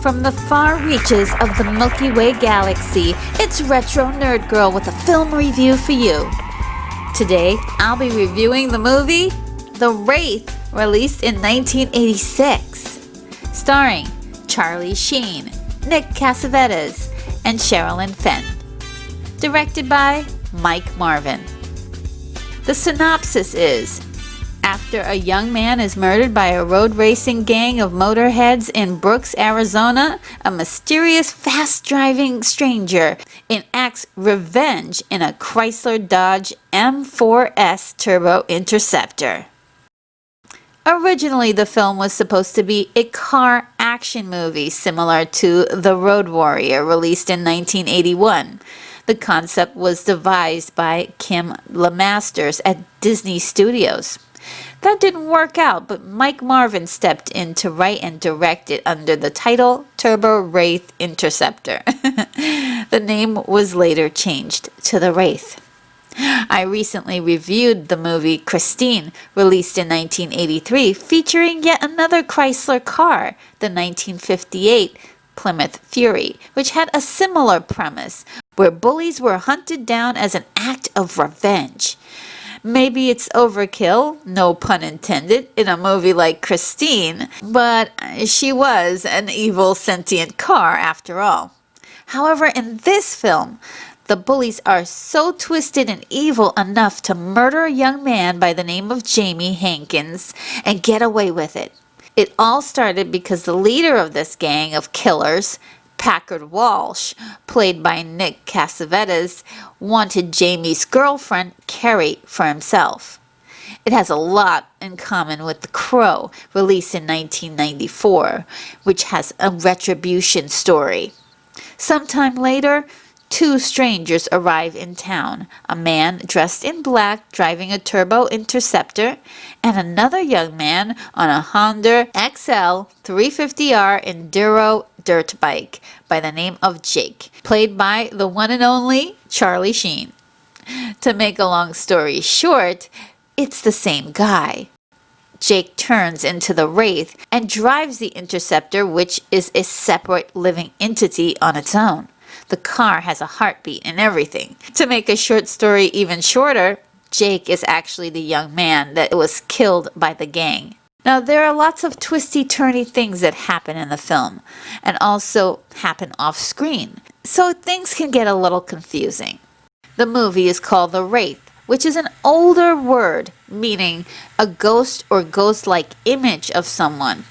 From the far reaches of the Milky Way galaxy, it's Retro Nerd Girl with a film review for you. Today, I'll be reviewing the movie The Wraith, released in 1986, starring Charlie Sheen, Nick Cassavetes, and Sherilyn Fenn. Directed by Mike Marvin. The synopsis is: after a young man is murdered by a road racing gang of motorheads in Brooks, Arizona, a mysterious fast-driving stranger enacts revenge in a Chrysler Dodge M4S Turbo Interceptor. Originally, the film was supposed to be a car action movie similar to The Road Warrior, released in 1981. The concept was devised by Kim LeMasters at Disney Studios. That didn't work out, but Mike Marvin stepped in to write and direct it under the title Turbo Wraith Interceptor. The name was later changed to The Wraith. I recently reviewed the movie Christine, released in 1983, featuring yet another Chrysler car, the 1958 Plymouth Fury, which had a similar premise, where bullies were hunted down as an act of revenge. Maybe it's overkill, no pun intended, in a movie like Christine, but she was an evil sentient car after all. However, in this film, the bullies are so twisted and evil enough to murder a young man by the name of Jamie Hankins and get away with it. It all started because the leader of this gang of killers, Packard Walsh, played by Nick Cassavetes, wanted Jamie's girlfriend, Carrie, for himself. It has a lot in common with The Crow, released in 1994, which has a retribution story. Sometime later, two strangers arrive in town, a man dressed in black driving a Turbo Interceptor, and another young man on a Honda XL 350R Enduro dirt bike by the name of Jake, played by the one and only Charlie Sheen. To make a long story short, it's the same guy. Jake turns into the Wraith and drives the Interceptor, which is a separate living entity on its own. The car has a heartbeat and everything. To make a short story even shorter, Jake is actually the young man that was killed by the gang. Now, there are lots of twisty-turny things that happen in the film, and also happen off-screen, so things can get a little confusing. The movie is called The Wraith, which is an older word meaning a ghost or ghost-like image of someone.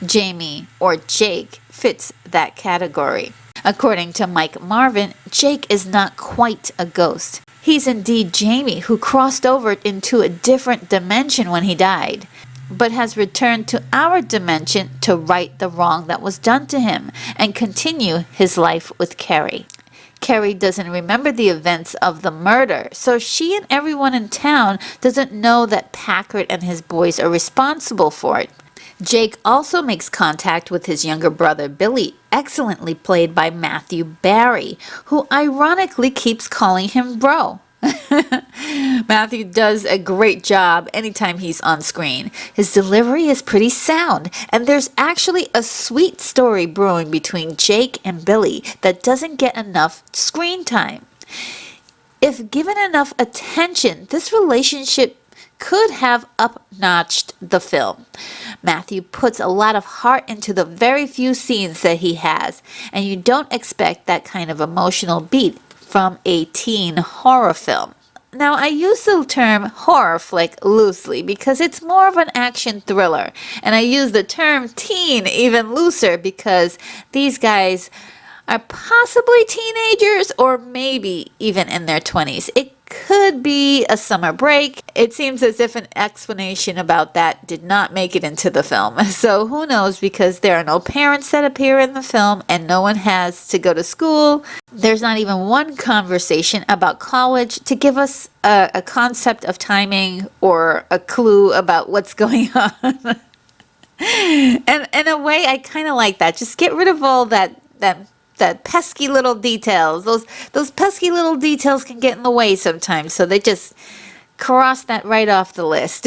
Jamie, or Jake, fits that category. According to Mike Marvin, Jake is not quite a ghost. He's indeed Jamie, who crossed over into a different dimension when he died, but has returned to our dimension to right the wrong that was done to him and continue his life with Carrie. Carrie doesn't remember the events of the murder, so she and everyone in town doesn't know that Packard and his boys are responsible for it. Jake also makes contact with his younger brother Billy, excellently played by Matthew Barry, who ironically keeps calling him bro. Matthew does a great job anytime he's on screen. His delivery is pretty sound, and there's actually a sweet story brewing between Jake and Billy that doesn't get enough screen time. If given enough attention, this relationship could have up-notched the film. Matthew puts a lot of heart into the very few scenes that he has, and you don't expect that kind of emotional beat from a teen horror film. Now, I use the term horror flick loosely because it's more of an action thriller, and I use the term teen even looser because these guys are possibly teenagers or maybe even in their 20s. It could be a summer break. It seems as if an explanation about that did not make it into the film. So who knows, because there are no parents that appear in the film and no one has to go to school. There's not even one conversation about college to give us a concept of timing or a clue about what's going on. And in a way, I kind of like that. Just get rid of all that pesky little details. Those pesky little details can get in the way sometimes, so they just cross that right off the list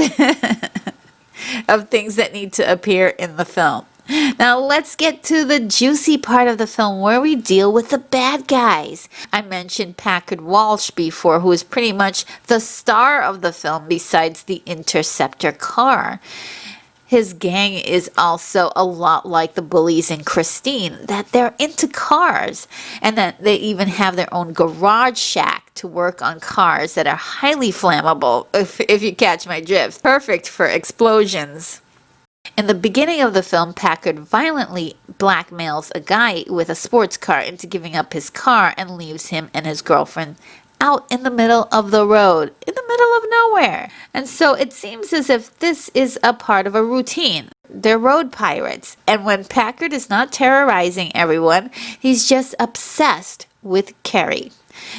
of things that need to appear in the film. Now let's get to the juicy part of the film where we deal with the bad guys. I mentioned Packard Walsh before, who is pretty much the star of the film besides the Interceptor car. His gang is also a lot like the bullies in Christine, that they're into cars, and that they even have their own garage shack to work on cars that are highly flammable, if you catch my drift. Perfect for explosions. In the beginning of the film, Packard violently blackmails a guy with a sports car into giving up his car and leaves him and his girlfriend out in the middle of the road, in the middle of nowhere. And so it seems as if this is a part of a routine. They're road pirates. And when Packard is not terrorizing everyone, he's just obsessed with Carrie.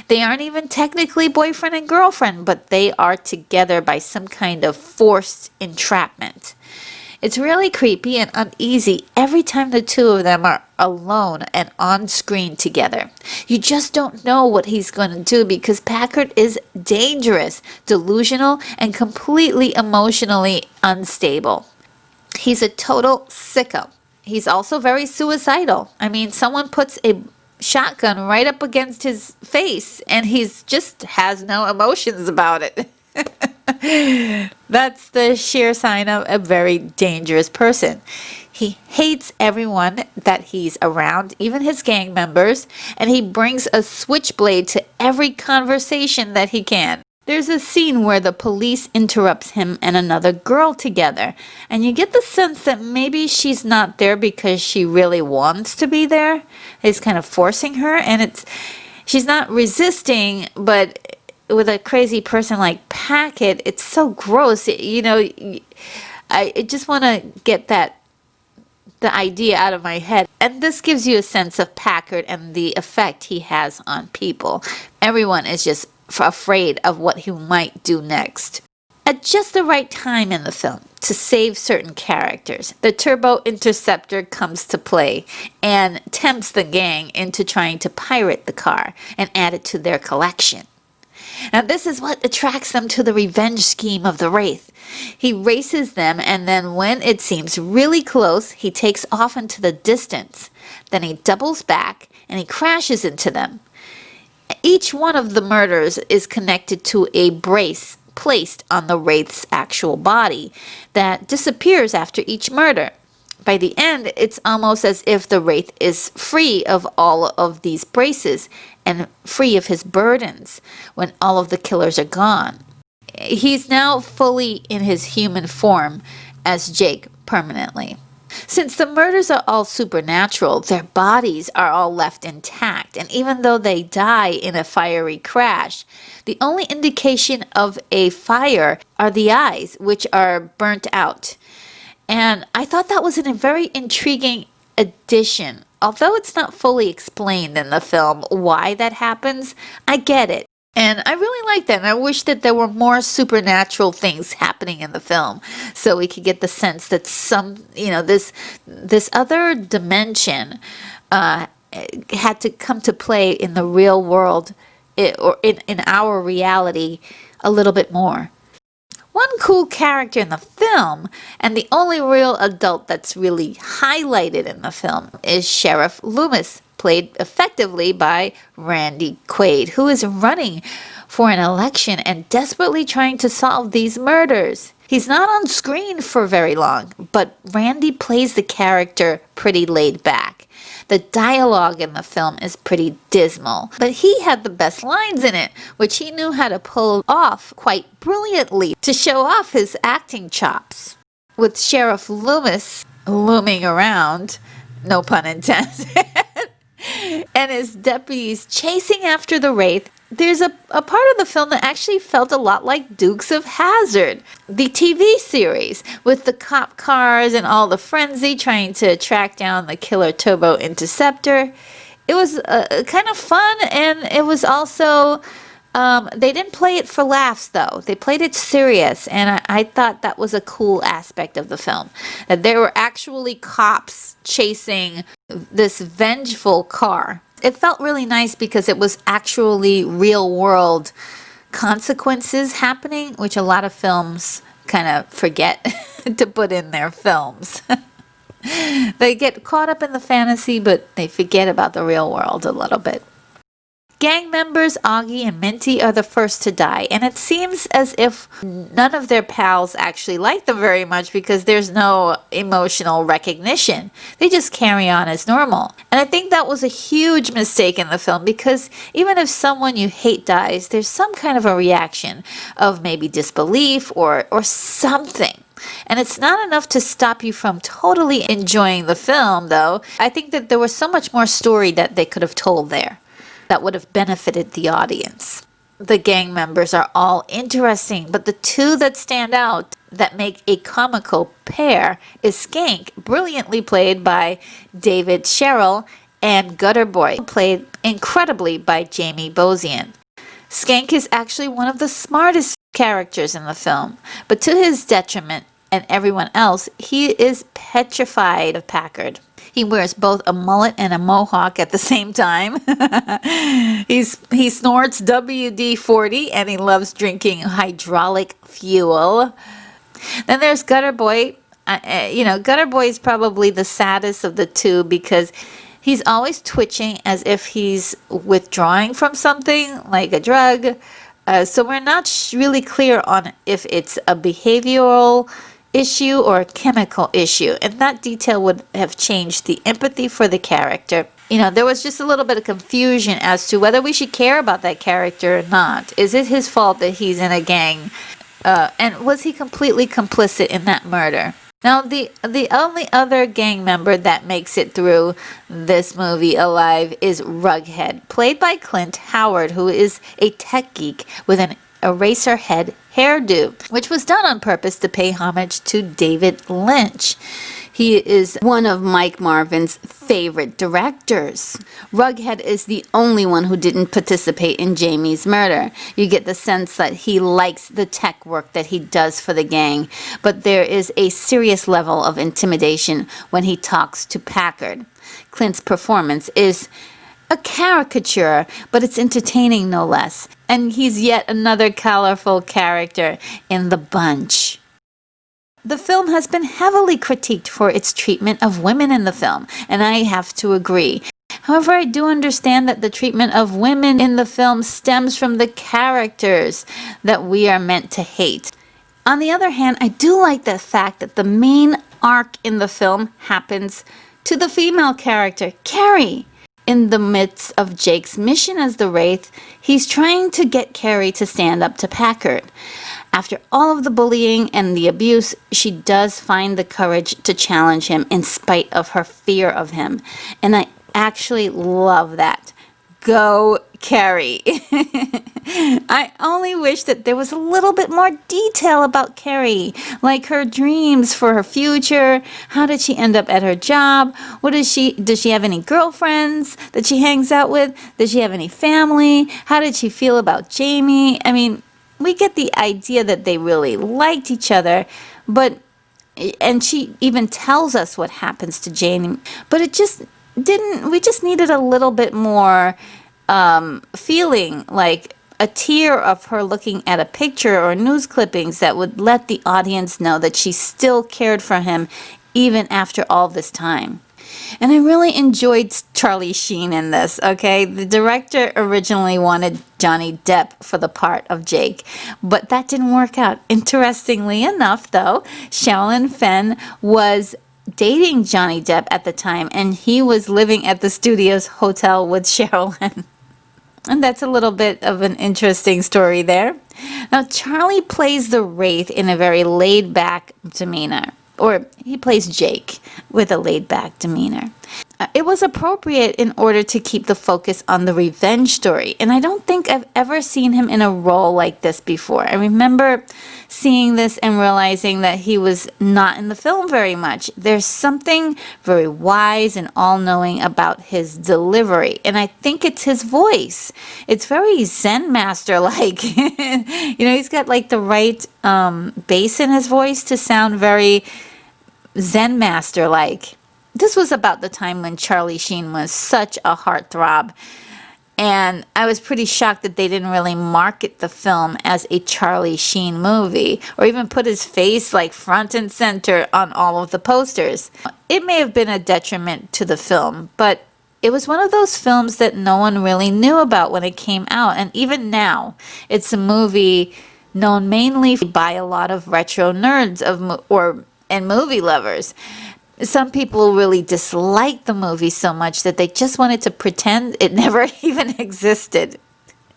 They aren't even technically boyfriend and girlfriend, but they are together by some kind of forced entrapment. It's really creepy and uneasy every time the two of them are alone and on screen together. You just don't know what he's going to do because Packard is dangerous, delusional, and completely emotionally unstable. He's a total sicko. He's also very suicidal. I mean, someone puts a shotgun right up against his face and he's just has no emotions about it. That's the sheer sign of a very dangerous person. He hates everyone that he's around, even his gang members, and he brings a switchblade to every conversation that he can. There's a scene where the police interrupts him and another girl together, and you get the sense that maybe she's not there because she really wants to be there. He's kind of forcing her, and she's not resisting, but with a crazy person like Packard, it's so gross. I just want to get the idea out of my head. And this gives you a sense of Packard and the effect he has on people. Everyone is just afraid of what he might do next. At just the right time in the film to save certain characters, the Turbo Interceptor comes to play and tempts the gang into trying to pirate the car and add it to their collection. Now this is what attracts them to the revenge scheme of the Wraith. He races them, and then when it seems really close, he takes off into the distance. Then he doubles back and he crashes into them. Each one of the murders is connected to a brace placed on the Wraith's actual body that disappears after each murder. By the end, it's almost as if the Wraith is free of all of these braces and free of his burdens when all of the killers are gone. He's now fully in his human form as Jake permanently. Since the murders are all supernatural, their bodies are all left intact, and even though they die in a fiery crash, the only indication of a fire are the eyes, which are burnt out. And I thought that was a very intriguing addition. Although it's not fully explained in the film why that happens, I get it. And I really like that. And I wish that there were more supernatural things happening in the film so we could get the sense that this other dimension had to come to play in the real world or in our reality a little bit more. One cool character in the film, and the only real adult that's really highlighted in the film, is Sheriff Loomis, played effectively by Randy Quaid, who is running for an election and desperately trying to solve these murders. He's not on screen for very long, but Randy plays the character pretty laid back. The dialogue in the film is pretty dismal, but he had the best lines in it, which he knew how to pull off quite brilliantly to show off his acting chops. With Sheriff Loomis looming around, no pun intended, and his deputies chasing after the Wraith, there's a part of the film that actually felt a lot like Dukes of Hazzard, the TV series, with the cop cars and all the frenzy trying to track down the killer Turbo Interceptor. It was kind of fun, and it was also, they didn't play it for laughs though. They played it serious, and I thought that was a cool aspect of the film. That there were actually cops chasing this vengeful car. It felt really nice because it was actually real world consequences happening, which a lot of films kind of forget to put in their films. They get caught up in the fantasy, but they forget about the real world a little bit. Gang members Augie and Minty are the first to die, and it seems as if none of their pals actually like them very much because there's no emotional recognition. They just carry on as normal. And I think that was a huge mistake in the film because even if someone you hate dies, there's some kind of a reaction of maybe disbelief or something. And it's not enough to stop you from totally enjoying the film, though. I think that there was so much more story that they could have told there that would have benefited the audience. The gang members are all interesting, but the two that stand out that make a comical pair is Skank, brilliantly played by David Sherrill, and Gutter Boy, played incredibly by Jamie Bosian. Skank is actually one of the smartest characters in the film, but to his detriment and everyone else, he is petrified of Packard. He wears both a mullet and a mohawk at the same time. He snorts WD-40 and he loves drinking hydraulic fuel. Then there's Gutter Boy. Gutter Boy is probably the saddest of the two because he's always twitching as if he's withdrawing from something like a drug. So we're not really clear on if it's a behavioral issue or a chemical issue, and that detail would have changed the empathy for the character. There was just a little bit of confusion as to whether we should care about that character or not. Is it his fault that he's in a gang? And was he completely complicit in that murder? Now, the only other gang member that makes it through this movie alive is Rughead, played by Clint Howard, who is a tech geek with an eraser head hairdo, which was done on purpose to pay homage to David Lynch. He is one of Mike Marvin's favorite directors. Rughead is the only one who didn't participate in Jamie's murder. You get the sense that he likes the tech work that he does for the gang, but there is a serious level of intimidation when he talks to Packard. Clint's performance is a caricature, but it's entertaining no less. And he's yet another colorful character in the bunch. The film has been heavily critiqued for its treatment of women in the film, and I have to agree. However, I do understand that the treatment of women in the film stems from the characters that we are meant to hate. On the other hand, I do like the fact that the main arc in the film happens to the female character, Carrie. In the midst of Jake's mission as the Wraith, he's trying to get Carrie to stand up to Packard. After all of the bullying and the abuse, she does find the courage to challenge him in spite of her fear of him. And I actually love that. Go, Carrie. I only wish that there was a little bit more detail about Carrie, like her dreams for her future. How did she end up at her job? Does she have any girlfriends that she hangs out with? Does she have any family? How did she feel about Jamie? I mean, we get the idea that they really liked each other, and she even tells us what happens to Jamie, but it just didn't. We just needed a little bit more feeling, like a tear of her looking at a picture or news clippings that would let the audience know that she still cared for him even after all this time. And I really enjoyed Charlie Sheen in this, okay? The director originally wanted Johnny Depp for the part of Jake, but that didn't work out. Interestingly enough, though, Shaolin Fenn was dating Johnny Depp at the time, and he was living at the studio's hotel with Sherilyn. And that's a little bit of an interesting story there. Now, Charlie plays the Wraith in a very laid-back demeanor. Or he plays Jake with a laid-back demeanor. It was appropriate in order to keep the focus on the revenge story. And I don't think I've ever seen him in a role like this before. I remember seeing this and realizing that he was not in the film very much. There's something very wise and all-knowing about his delivery. And I think it's his voice. It's very Zen master-like. He's got like the right bass in his voice to sound very Zen master-like. This was about the time when Charlie Sheen was such a heartthrob. And I was pretty shocked that they didn't really market the film as a Charlie Sheen movie, or even put his face like front and center on all of the posters. It may have been a detriment to the film, but it was one of those films that no one really knew about when it came out. And even now, it's a movie known mainly by a lot of retro nerds and movie lovers. Some people really disliked the movie so much that they just wanted to pretend it never even existed.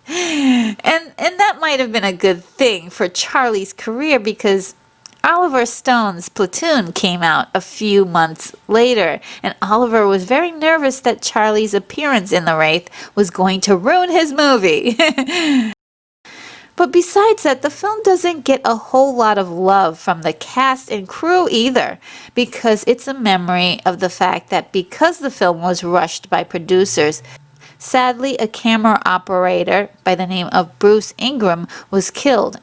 And that might have been a good thing for Charlie's career, because Oliver Stone's Platoon came out a few months later, and Oliver was very nervous that Charlie's appearance in The Wraith was going to ruin his movie. But besides that, the film doesn't get a whole lot of love from the cast and crew either, because it's a memory of the fact that because the film was rushed by producers, sadly a camera operator by the name of Bruce Ingram was killed,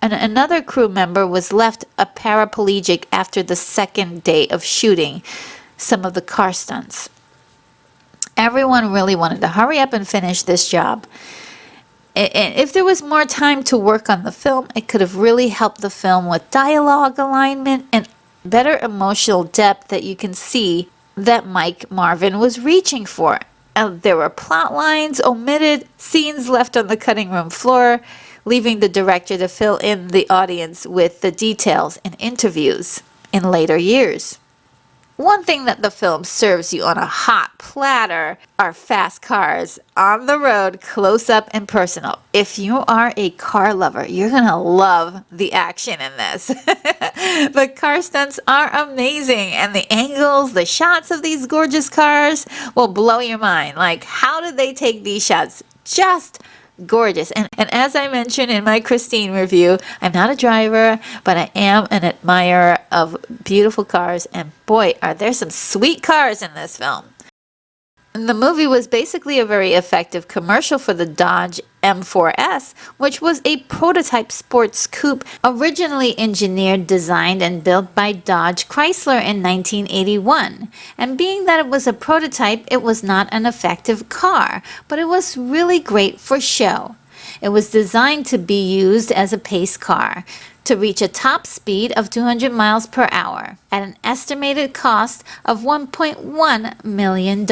and another crew member was left a paraplegic after the second day of shooting some of the car stunts. Everyone really wanted to hurry up and finish this job. And if there was more time to work on the film, it could have really helped the film with dialogue alignment and better emotional depth that you can see that Mike Marvin was reaching for. There were plot lines omitted, scenes left on the cutting room floor, leaving the director to fill in the audience with the details in interviews in later years. One thing that the film serves you on a hot platter are fast cars on the road, close up and personal. If you are a car lover, you're going to love the action in this. The car stunts are amazing, and the angles, the shots of these gorgeous cars will blow your mind. Like, how did they take these shots? Just gorgeous. And as I mentioned in my Christine review, I'm not a driver, but I am an admirer of beautiful cars, and boy, are there some sweet cars in this film. And the movie was basically a very effective commercial for the Dodge M4S, which was a prototype sports coupe originally engineered, designed, and built by Dodge Chrysler in 1981. And being that it was a prototype, it was not an effective car, but it was really great for show. It was designed to be used as a pace car to reach a top speed of 200 miles per hour at an estimated cost of $1.1 million.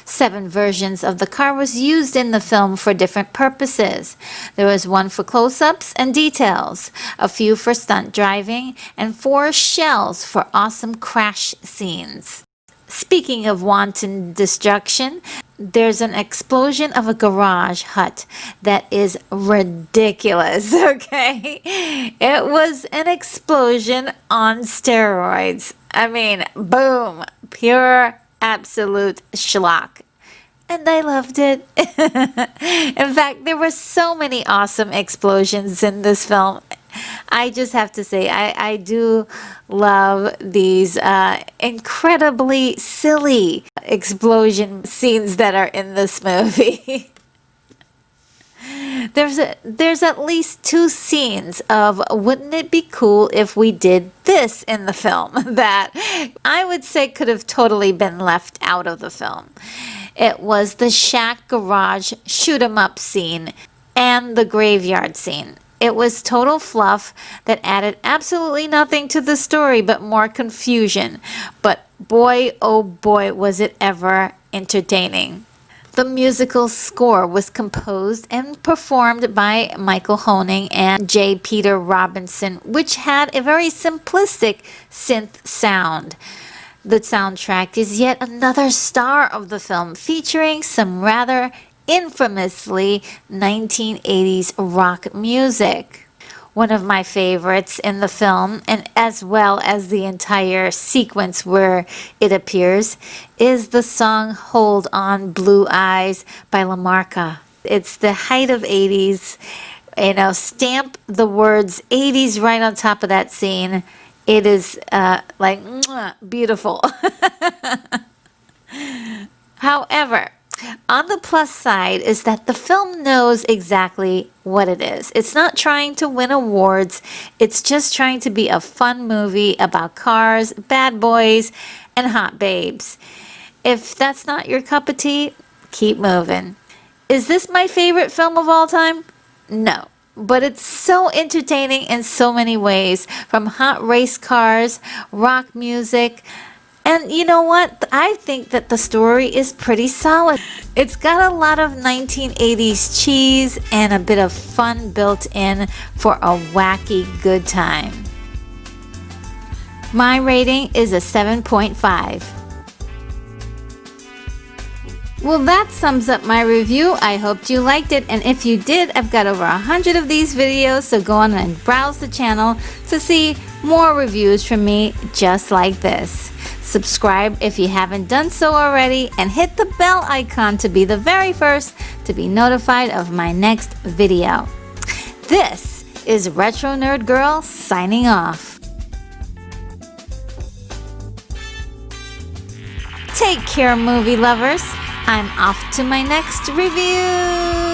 7 versions of the car was used in the film for different purposes. There was one for close-ups and details, a few for stunt driving, and 4 shells for awesome crash scenes. Speaking of wanton destruction, there's an explosion of a garage hut that is ridiculous, okay? It was an explosion on steroids. I mean, boom, pure, absolute schlock. And I loved it. In fact, there were so many awesome explosions in this film. I just have to say, I do love these incredibly silly explosion scenes that are in this movie. There's at least 2 scenes of wouldn't it be cool if we did this in the film that I would say could have totally been left out of the film. It was the shack garage shoot 'em up scene and the graveyard scene. It was total fluff that added absolutely nothing to the story but more confusion. But boy, oh boy, was it ever entertaining. The musical score was composed and performed by Michael Hoening and J. Peter Robinson, which had a very simplistic synth sound. The soundtrack is yet another star of the film, featuring some rather infamously 1980s rock music. One of my favorites in the film, and as well as the entire sequence where it appears, is the song Hold On Blue Eyes by Lamarca. It's the height of 80s. Stamp the words 80s right on top of that scene. It is like beautiful. However, on the plus side is that the film knows exactly what it is. It's not trying to win awards. It's just trying to be a fun movie about cars, bad boys, and hot babes. If that's not your cup of tea, keep moving. Is this my favorite film of all time? No. But it's so entertaining in so many ways, from hot race cars, rock music, and you know what? I think that the story is pretty solid. It's got a lot of 1980s cheese and a bit of fun built in for a wacky good time. My rating is a 7.5. Well, that sums up my review. I hoped you liked it, and if you did, I've got over 100 of these videos, so go on and browse the channel to see more reviews from me just like this. Subscribe if you haven't done so already, and hit the bell icon to be the very first to be notified of my next video. This is Retro Nerd Girl signing off. Take care, movie lovers. I'm off to my next review.